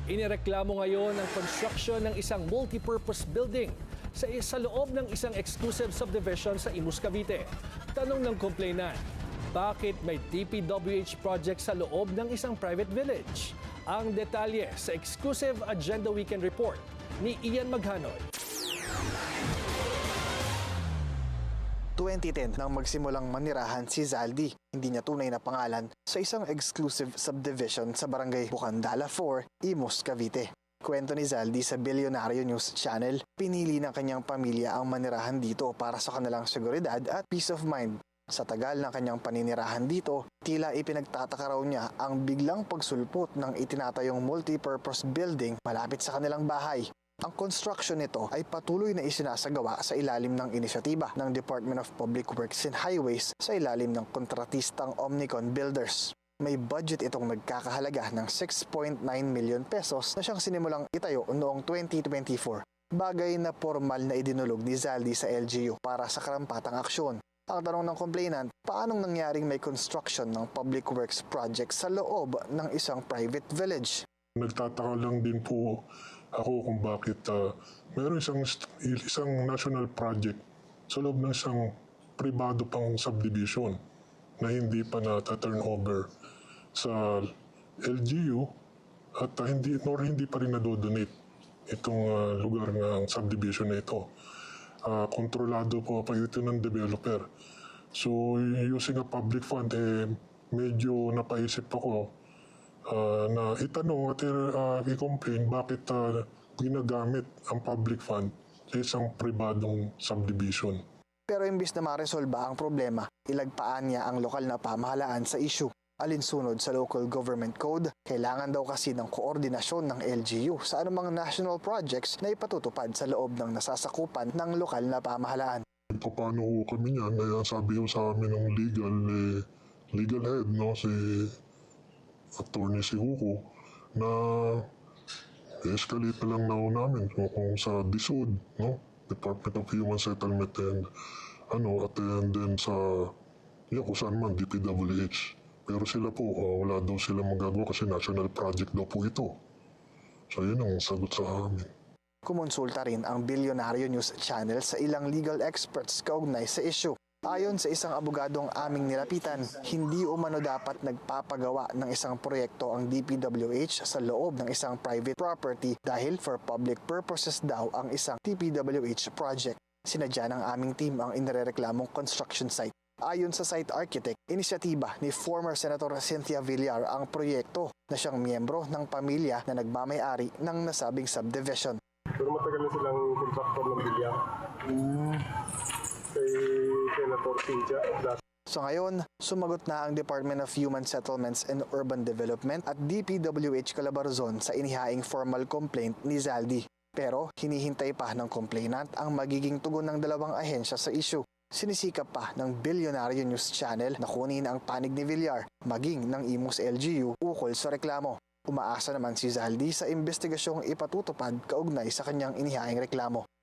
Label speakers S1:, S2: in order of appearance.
S1: Inireklamo ngayon ang construction ng isang multipurpose building sa loob ng isang exclusive subdivision sa Imus, Cavite. Tanong ng complainant, bakit may DPWH project sa loob ng isang private village? Ang detalye sa exclusive Agenda Weekend Report ni Ian Maghanod.
S2: 2010 nang magsimulang manirahan si Zaldi, hindi niya tunay na pangalan, sa isang exclusive subdivision sa barangay Bukandala 4, Imus, Cavite. Kwento ni Zaldi sa Billionario News Channel, pinili ng kanyang pamilya ang manirahan dito para sa kanilang seguridad at peace of mind. Sa tagal ng kanyang paninirahan dito, tila ipinagtataka raw niya ang biglang pagsulpot ng itinatayong multipurpose building malapit sa kanilang bahay. Ang construction nito ay patuloy na isinasagawa sa ilalim ng inisyatiba ng Department of Public Works and Highways sa ilalim ng kontratistang Omnicon Builders. May budget itong nagkakahalaga ng 6.9 million pesos na siyang sinimulang itayo noong 2024. Bagay na formal na idinulog ni Zaldi sa LGU para sa karampatang aksyon. Ang tanong ng complainant, paanong nangyaring may construction ng public works project sa loob ng isang private village?
S3: Nagtataka lang din po ako kung bakit mayroon isang national project sa loob ng isang pribado pang subdivision na hindi pa na-turn over sa LGU at hindi pa rin nadodonate itong lugar ng subdivision na ito. Kontrolado po pa ito ng developer. So using a public fund, medyo napaisip ako na itanong at i-complain bakit ginagamit ang public fund sa isang pribadong subdivision.
S2: Pero imbis na maresolba ang problema, ilagpaan niya ang lokal na pamahalaan sa issue. Alinsunod sa Local Government Code, kailangan daw kasi ng koordinasyon ng LGU sa anumang national projects na ipatutupad sa loob ng nasasakupan ng lokal na pamahalaan.
S3: Paano ho kami niyan? Sabi ho sa amin ng legal head, no, si Attorney si Hugo, na escalate na lang na ho namin kung sa DSUD, no? Department of Human Settlement and then sa kung saan man, DPWH. Pero sila po, wala daw sila magagawa kasi national project daw po ito. So yun ang sagot sa amin.
S2: Kumonsulta rin ang Billionario News Channel sa ilang legal experts kaugnay sa issue. Ayon sa isang abogadong aming nilapitan, hindi umano dapat nagpapagawa ng isang proyekto ang DPWH sa loob ng isang private property dahil for public purposes daw ang isang DPWH project. Sinadya ng aming team ang inirereklamong construction site. Ayon sa site architect, inisyatiba ni former Senator Cynthia Villar ang proyekto na siyang miyembro ng pamilya na nagmamay-ari ng nasabing subdivision.
S4: Pero matagal na silang contractor ng Villar. Kay Senator Cynthia.
S2: So ngayon, sumagot na ang Department of Human Settlements and Urban Development at DPWH Calabarzon sa inihaing formal complaint ni Zaldi. Pero hinihintay pa ng complainant ang magiging tugon ng dalawang ahensya sa issue. Sinisikap pa ng Billionario News Channel na kunin ang panig ni Villar maging ng Imus LGU ukol sa reklamo. Umaasa naman si Zaldi sa investigasyong ipatutupad kaugnay sa kanyang inihaing reklamo.